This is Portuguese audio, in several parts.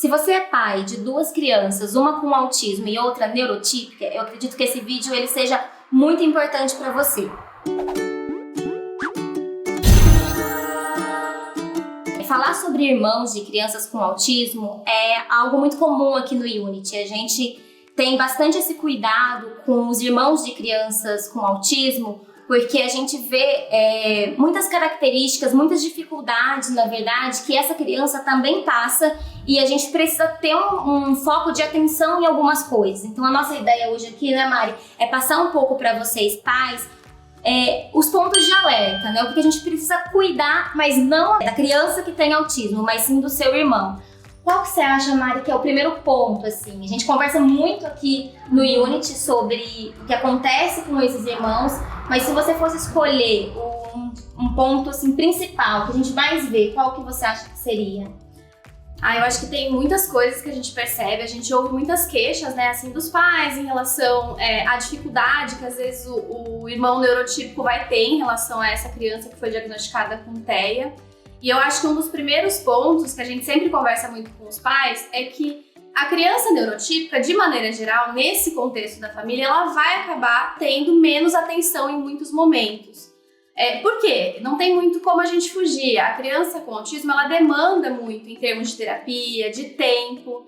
Se você é pai de duas crianças, uma com autismo e outra neurotípica, eu acredito que esse vídeo ele seja muito importante para você. Falar sobre irmãos de crianças com autismo é algo muito comum aqui no Unity. A gente tem bastante esse cuidado com os irmãos de crianças com autismo, porque a gente vê muitas características, muitas dificuldades, na verdade, que essa criança também passa e a gente precisa ter um foco de atenção em algumas coisas. Então a nossa ideia hoje aqui, né, Mari, é passar um pouco para vocês, pais, os pontos de alerta, né? O que a gente precisa cuidar, mas não da criança que tem autismo, mas sim do seu irmão. Qual que você acha, Mari, que é o primeiro ponto, assim? A gente conversa muito aqui no Unity sobre o que acontece com esses irmãos, mas se você fosse escolher um ponto, assim, principal, que a gente mais vê, qual que você acha que seria? Eu acho que tem muitas coisas que a gente percebe, a gente ouve muitas queixas, né, assim, dos pais em relação à dificuldade que às vezes o irmão neurotípico vai ter em relação a essa criança que foi diagnosticada com TEA. E eu acho que um dos primeiros pontos que a gente sempre conversa muito com os pais é que a criança neurotípica, de maneira geral, nesse contexto da família, ela vai acabar tendo menos atenção em muitos momentos. Por quê? Não tem muito como a gente fugir. A criança com autismo, ela demanda muito em termos de terapia, de tempo.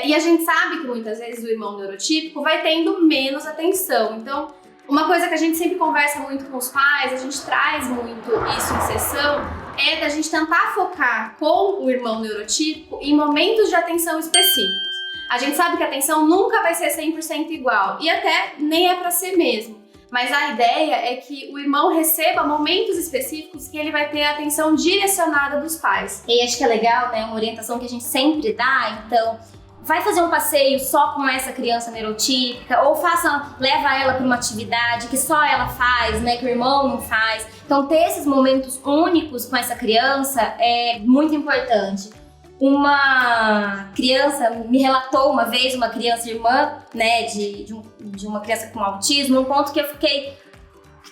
E a gente sabe que muitas vezes o irmão neurotípico vai tendo menos atenção. Então, uma coisa que a gente sempre conversa muito com os pais, a gente traz muito isso em sessão, é da gente tentar focar com o irmão neurotípico em momentos de atenção específicos. A gente sabe que a atenção nunca vai ser 100% igual, e até nem é para ser mesmo. Mas a ideia é que o irmão receba momentos específicos que ele vai ter a atenção direcionada dos pais. E acho que é legal, né? Uma orientação que a gente sempre dá, então vai fazer um passeio só com essa criança neurotípica, ou leva ela para uma atividade que só ela faz, né? Que o irmão não faz. Então ter esses momentos únicos com essa criança é muito importante. Uma criança me relatou uma vez, uma criança irmã, né, de uma criança com autismo, um ponto que eu fiquei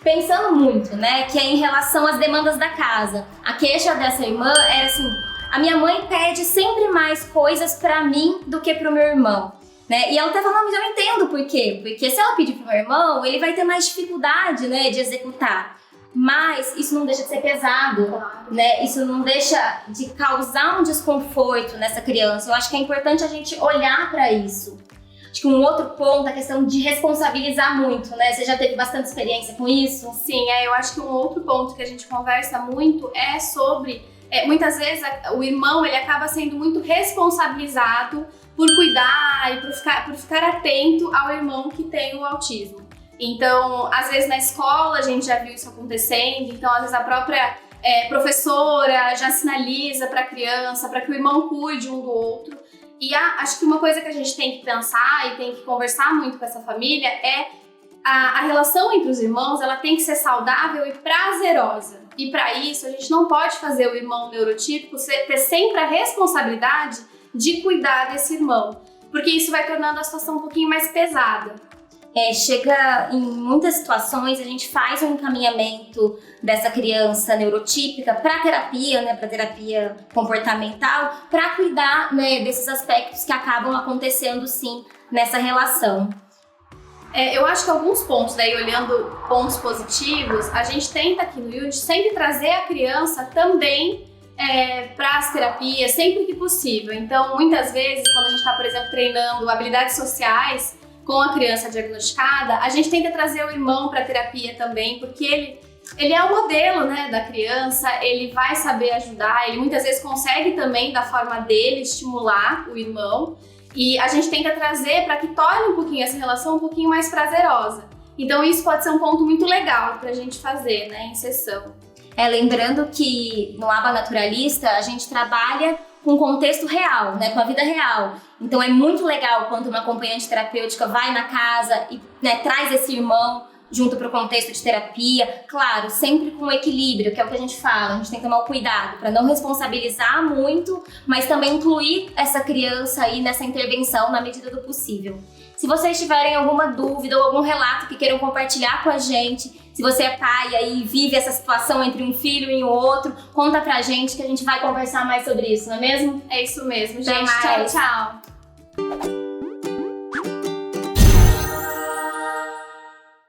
pensando muito, né, que é em relação às demandas da casa. A queixa dessa irmã era assim: a minha mãe pede sempre mais coisas pra mim do que pro meu irmão, né? E ela até falou: mas eu entendo por quê, porque se ela pedir pro meu irmão, ele vai ter mais dificuldade, né, de executar. Mas isso não deixa de ser pesado, né? Isso não deixa de causar um desconforto nessa criança. Eu acho que é importante a gente olhar para isso. Acho que um outro ponto é a questão de responsabilizar muito, né? Você já teve bastante experiência com isso? Sim, eu acho que um outro ponto que a gente conversa muito é sobre... muitas vezes o irmão ele acaba sendo muito responsabilizado por cuidar e por ficar atento ao irmão que tem o autismo. Então, às vezes na escola a gente já viu isso acontecendo, então às vezes a própria professora já sinaliza para a criança, para que o irmão cuide um do outro. E acho que uma coisa que a gente tem que pensar e tem que conversar muito com essa família é a relação entre os irmãos, ela tem que ser saudável e prazerosa. E para isso a gente não pode fazer o irmão neurotípico ter sempre a responsabilidade de cuidar desse irmão, porque isso vai tornando a situação um pouquinho mais pesada. Chega em muitas situações, a gente faz um encaminhamento dessa criança neurotípica para terapia, né, para terapia comportamental, para cuidar, né, desses aspectos que acabam acontecendo sim nessa relação. Eu acho que alguns pontos, daí olhando pontos positivos, a gente tenta aqui no Unity sempre trazer a criança também para as terapias, sempre que possível. Então, muitas vezes, quando a gente está, por exemplo, treinando habilidades sociais com a criança diagnosticada, a gente tenta trazer o irmão para a terapia também, porque ele é o modelo, né, da criança, ele vai saber ajudar, ele muitas vezes consegue também, da forma dele, estimular o irmão, e a gente tenta trazer para que torne um pouquinho essa relação um pouquinho mais prazerosa. Então isso pode ser um ponto muito legal para a gente fazer, né, em sessão. Lembrando que no Aba Naturalista a gente trabalha com o contexto real, né, com a vida real. Então é muito legal quando uma acompanhante terapêutica vai na casa e, né, traz esse irmão junto para o contexto de terapia. Claro, sempre com equilíbrio, que é o que a gente fala. A gente tem que tomar o cuidado para não responsabilizar muito, mas também incluir essa criança aí nessa intervenção na medida do possível. Se vocês tiverem alguma dúvida ou algum relato que queiram compartilhar com a gente, se você é pai aí e vive essa situação entre um filho e o outro, conta pra gente que a gente vai conversar mais sobre isso, não é mesmo? É isso mesmo, Até gente. mais. Tchau, tchau.